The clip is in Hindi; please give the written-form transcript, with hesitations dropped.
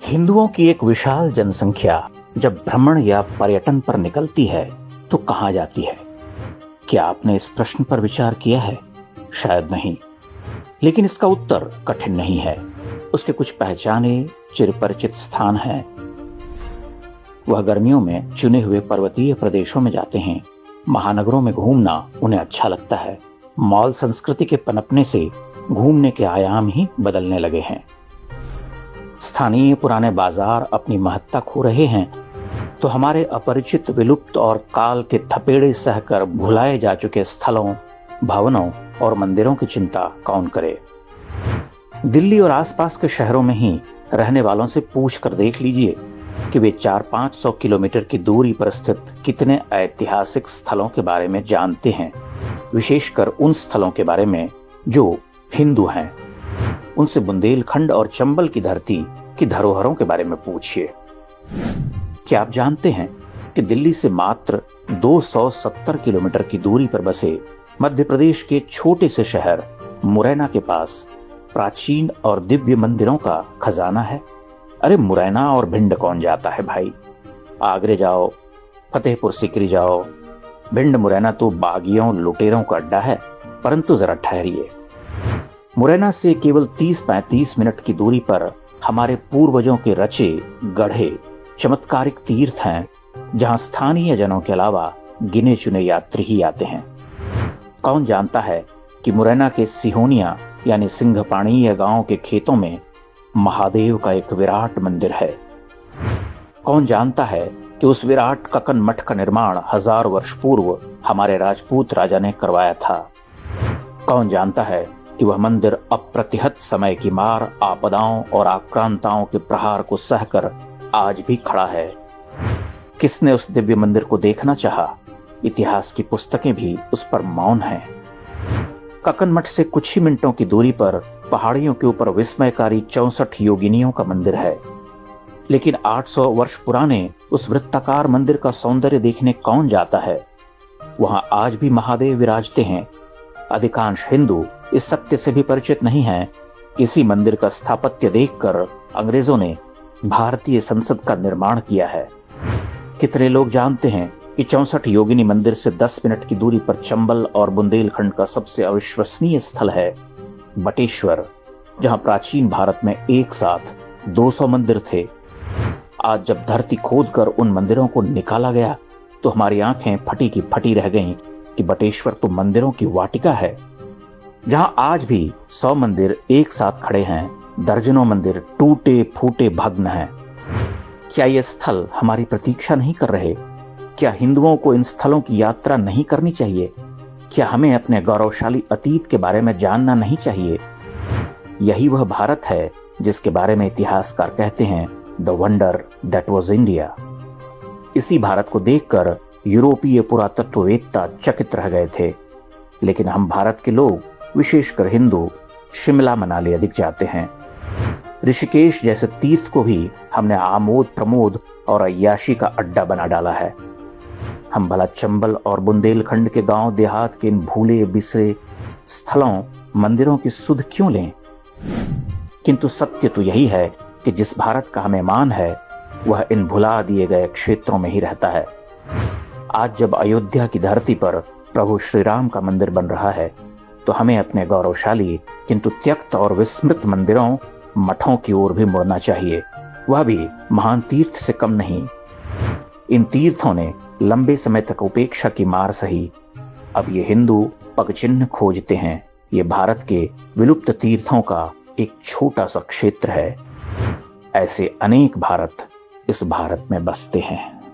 हिंदुओं की एक विशाल जनसंख्या जब भ्रमण या पर्यटन पर निकलती है तो कहां जाती है? क्या आपने इस प्रश्न पर विचार किया है? शायद नहीं, लेकिन इसका उत्तर कठिन नहीं है। उसके कुछ पहचाने चिरपरिचित स्थान हैं। वह गर्मियों में चुने हुए पर्वतीय प्रदेशों में जाते हैं। महानगरों में घूमना उन्हें अच्छा लगता है। मॉल संस्कृति के पनपने से घूमने के आयाम ही बदलने लगे हैं। स्थानीय पुराने बाजार अपनी महत्ता खो रहे हैं तो हमारे अपरिचित, विलुप्त और काल के थपेड़े सहकर भुलाए जा चुके स्थलों, भवनों और मंदिरों की चिंता कौन करे? दिल्ली और आसपास के शहरों में ही रहने वालों से पूछ कर देख लीजिए कि वे 400-500 किलोमीटर की दूरी पर स्थित कितने ऐतिहासिक स्थलों के बारे में जानते हैं, विशेषकर उन स्थलों के बारे में जो हिंदू हैं। उनसे बुंदेलखंड और चंबल की धरती की धरोहरों के बारे में पूछिए। क्या आप जानते हैं कि दिल्ली से मात्र 270 किलोमीटर की दूरी पर बसे मध्य प्रदेश के छोटे से शहर मुरैना के पास प्राचीन और दिव्य मंदिरों का खजाना है? अरे मुरैना और भिंड कौन जाता है भाई? आगरे जाओ, फतेहपुर सीकरी जाओ। भिंड मुरैना तो बागियों लुटेरों का अड्डा है। परंतु जरा ठहरिए, मुरैना से केवल 30-35 मिनट की दूरी पर हमारे पूर्वजों के रचे गढ़े चमत्कारिक तीर्थ हैं, जहां स्थानीय जनों के अलावा गिने चुने यात्री ही आते हैं। कौन जानता है कि मुरैना के सिहोनिया यानी सिंघपाणीय गांव के खेतों में महादेव का एक विराट मंदिर है? कौन जानता है कि उस विराट ककन मठ का निर्माण 1000 वर्ष पूर्व हमारे राजपूत राजा ने करवाया था? कौन जानता है कि वह मंदिर अप्रतिहत समय की मार, आपदाओं और आक्रांताओं के प्रहार को सहकर आज भी खड़ा है? किसने उस दिव्य मंदिर को देखना चाहा? इतिहास की पुस्तकें भी उस पर मौन हैं। ककन मठ से कुछ ही मिनटों की दूरी पर पहाड़ियों के ऊपर विस्मयकारी 64 योगिनियों का मंदिर है। लेकिन 800 वर्ष पुराने उस वृत्ताकार मंदिर का सौंदर्य देखने कौन जाता है? वहां आज भी महादेव विराजते हैं। अधिकांश हिंदू इस सत्य से भी परिचित नहीं हैं। इसी मंदिर का स्थापत्य देखकर अंग्रेजों ने भारतीय संसद का निर्माण किया है। कितने लोग जानते हैं कि 64 योगिनी मंदिर से 10 मिनट की दूरी पर चंबल और बुंदेलखंड का सबसे अविश्वसनीय स्थल है बटेश्वर, जहां प्राचीन भारत में एक साथ 200 मंदिर थे। आज जब धरती खोदकर उन मंदिरों को निकाला गया तो हमारी आंखें फटी की फटी रह गईं कि बटेश्वर तो मंदिरों की वाटिका है, जहां आज भी 100 मंदिर एक साथ खड़े हैं। दर्जनों मंदिर टूटे फूटे भग्न हैं। क्या ये स्थल हमारी प्रतीक्षा नहीं कर रहे? क्या हिंदुओं को इन स्थलों की यात्रा नहीं करनी चाहिए? क्या हमें अपने गौरवशाली अतीत के बारे में जानना नहीं चाहिए? यही वह भारत है जिसके बारे में इतिहासकार कहते हैं the wonder that was India. इसी भारत को देखकर यूरोपीय पुरातत्ववेत्ता चकित रह गए थे। लेकिन हम भारत के लोग, विशेषकर हिंदू, शिमला मनाली अधिक जाते हैं। ऋषिकेश जैसे तीर्थ को भी हमने आमोद प्रमोद और अय्याशी का अड्डा बना डाला है। हम भला चंबल और बुंदेलखंड के गांव देहात के इन भूले बिसरे स्थलों, मंदिरों की सुध क्यों लें? किंतु सत्य तो यही है कि जिस भारत का हमें मान है वह इन भुला दिए गए क्षेत्रों में ही रहता है। आज जब अयोध्या की धरती पर प्रभु श्री राम का मंदिर बन रहा है तो हमें अपने गौरवशाली किंतु त्यक्त और विस्मृत मंदिरों, मठों की ओर भी मुड़ना चाहिए, वह भी महान तीर्थ से कम नहीं। इन तीर्थों ने लंबे समय तक उपेक्षा की मार सही। अब ये हिंदू पगचिन्ह खोजते हैं। ये भारत के विलुप्त तीर्थों का एक छोटा सा क्षेत्र है। ऐसे अनेक भारत इस भारत में बसते हैं।